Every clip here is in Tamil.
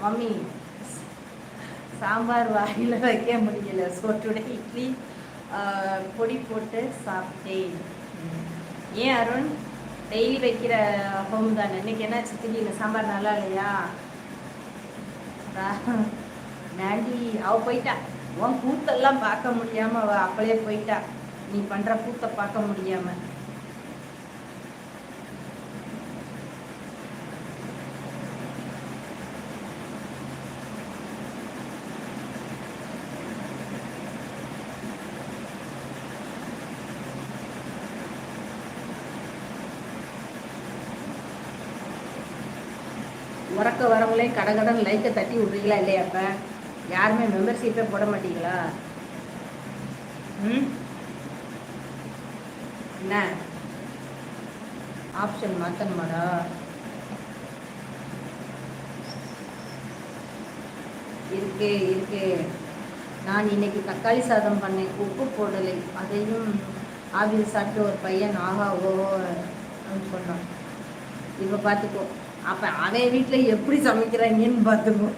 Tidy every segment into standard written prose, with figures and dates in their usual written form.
மம்மி சாம்பார் வாயில் வைக்க முடியல. ஸோ டுடே இட்லி பொடி போட்டு சாப்பிட்டேன். ஏன் அருண் டெய்லி வைக்கிற ஹோம் தானே, இன்னைக்கு என்ன திடீர்னு சாம்பார் நல்லா இல்லையா? நாண்டி அவ போயிட்டா. உன் கூத்தெல்லாம் பார்க்க முடியாம அவ அப்படியே போயிட்டா. நீ பண்ற கூத்தை பார்க்க முடியாம. உறக்க வரவங்களே கடகடன் லைக்கை தட்டி விட்றீங்களா இல்லையா? அப்போ யாருமே மெம்பர்ஷிப்பே போட மாட்டீங்களா? என்ன ஆப்ஷன் மாற்றணுமாடா? இருக்கு இருக்கு. நான் இன்னைக்கு தக்காளி சாதம் பண்ணேன், உப்பு போடலை. அதையும் ஆவியில் சாப்பிட்டு ஒரு பையன் ஆஹா ஓ அப்படின்னு சொன்னான். இப்போ பார்த்துக்கோ, அப்போ அவன் வீட்டில் எப்படி சமைக்கிறாங்கன்னு பார்த்துக்கோ.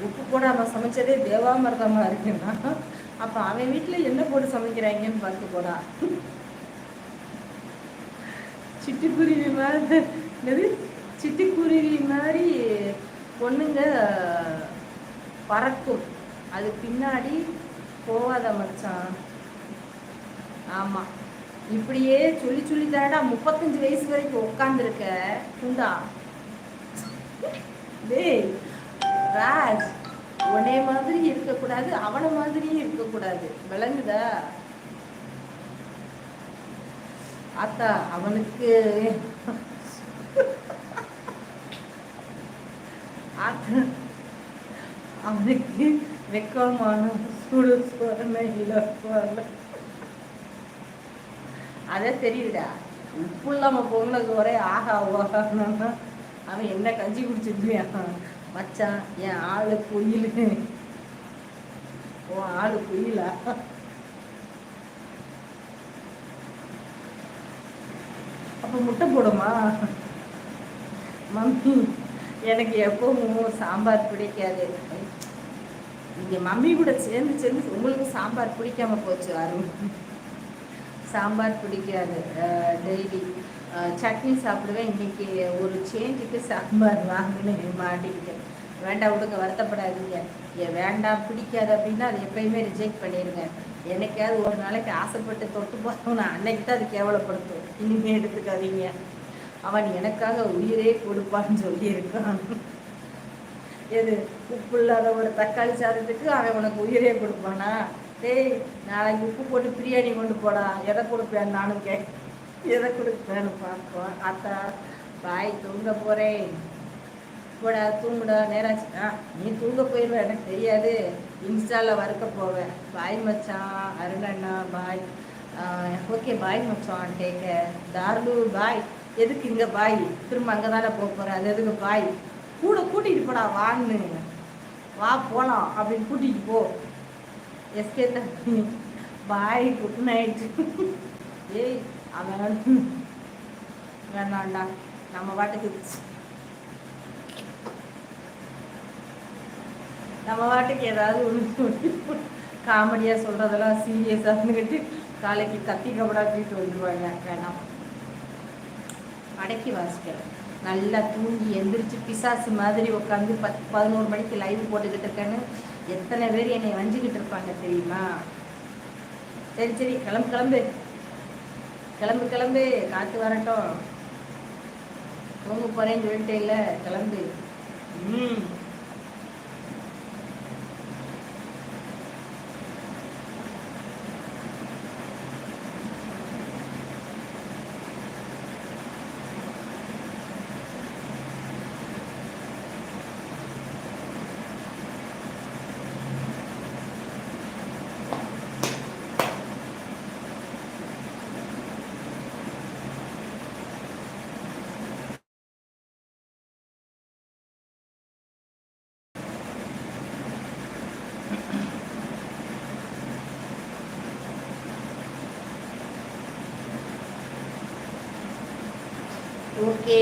உப்பு போடாமல் சமைச்சதே தேவாமிர்தமாக இருக்குன்னா அப்போ அவன் வீட்டில் என்ன போட்டு சமைக்கிறாங்கன்னு பார்த்துக்கோடா. சிட்டுக்குருவி மாதிரி சிட்டுக்குருவி மாதிரி பொண்ணுங்க பறக்கும், அது பின்னாடி போவாத மச்சான். ஆமாம், இப்படியே சொல்லி சொல்லி தானடா 35 வயசு வரைக்கும் உட்காந்துருக்க குண்டா. டேய் ராஜ், உன்னை மாதிரி இருக்கக்கூடாது, அவனை மாதிரியும் இருக்கக்கூடாது, விளங்குதா? ஆத்தா அவனுக்கு ஆத்தா அவனுக்கு வெக்கமான சுடு சோதனை இல்லை. அதே தெரியுதா, உப்பு இல்லாம பொங்கலுக்கு ஒரே ஆகா ஓகான்னா அவன் என்ன கஞ்சி குடிச்சிருப்பியான் மச்சான். என் ஆளு குயில், ஓ ஆளு குயிலா? அப்ப முட்டை போடுமா? மம்மி எனக்கு எப்பவும் சாம்பார் பிடிக்காது. இங்க மம்மி கூட சேர்ந்து சேர்ந்து உங்களுக்கு சாம்பார் பிடிக்காம போச்சு. அருண் சாம்பார் பிடிக்காது, டெய்லி சட்னி சாப்பிடுவேன். இன்னைக்கு ஒரு சேஞ்சுக்கு சாம்பார் வாங்கினு மாட்டிக்கிட்டேன். வேண்டாம் விடுங்க, வருத்தப்படாதீங்க. வேண்டாம் பிடிக்காது அப்படின்னா அது எப்பயுமே ரிஜெக்ட் பண்ணிடுங்க. என்னைக்காவது ஒரு நாளைக்கு ஆசைப்பட்டு தொட்டு பார்த்தோம், நான் அன்னைக்கு தான் அது கேவலப்படுத்தும். இனிமே எடுத்துக்காதீங்க. அவன் எனக்காக உயிரே கொடுப்பான்னு சொல்லியிருக்கான். எது உப்பு இல்லாத ஒரு தக்காளி சாதத்துக்கு அவன் உனக்கு உயிரே கொடுப்பானா? டேய், நாளைக்கு உப்பு போட்டு பிரியாணி கொண்டு போடா. எதை கொடுப்பேன் நானும் எதை கொடுப்பேன்னு பார்ப்போம். அத்தா பாய், தூங்க போகிறேன். போடா தூங்குடா, நேராச்சுடா. நீ தூங்க போயிடுவேன், எனக்கு தெரியாது. இன்ஸ்டாவில் வறுக்க போவேன். பாய் மச்சான். அருணண்ணா பாய். ஓகே பாய் மச்சான், டேக்க. தார்லு பாய். எதுக்கு இங்கே பாய்? திரும்ப அங்கே தானே போக போகிறேன், அது எதுக்கு பாய்? கூட கூட்டிகிட்டு போடா வான்னு. வா போகலாம் அப்படின்னு கூட்டிகிட்டு போ. எஸ்கே தம்பி பாய், குட் நைட். ஏய் அவன் வேணாண்டா, நம்ம வாட்டுக்கு ஏதாவது ஒன்று காமெடியாக சொல்கிறதெல்லாம் சீரியஸாக இருந்துக்கிட்டு காலைக்கு கத்தி கபடா தூக்கிட்டு வந்துடுவாங்க. வேணாம், அடக்கி வாசிக்கிறேன். நல்லா தூங்கி எந்திரிச்சு பிசாசு மாதிரி உட்காந்து 10-11 மணிக்கு லைவ் போட்டுக்கிட்டு இருக்கேன்னு எத்தனை பேர் என்னை வஞ்சிக்கிட்டு இருப்பாங்க தெரியுமா? சரி சரி, கிளம்பு கிளம்பு கிளம்பு கிளம்பு, காற்று வரட்டும். தூங்க போகிறேன்னு சொல்லிட்டே இல்லை, கிளம்பு. ஓகே.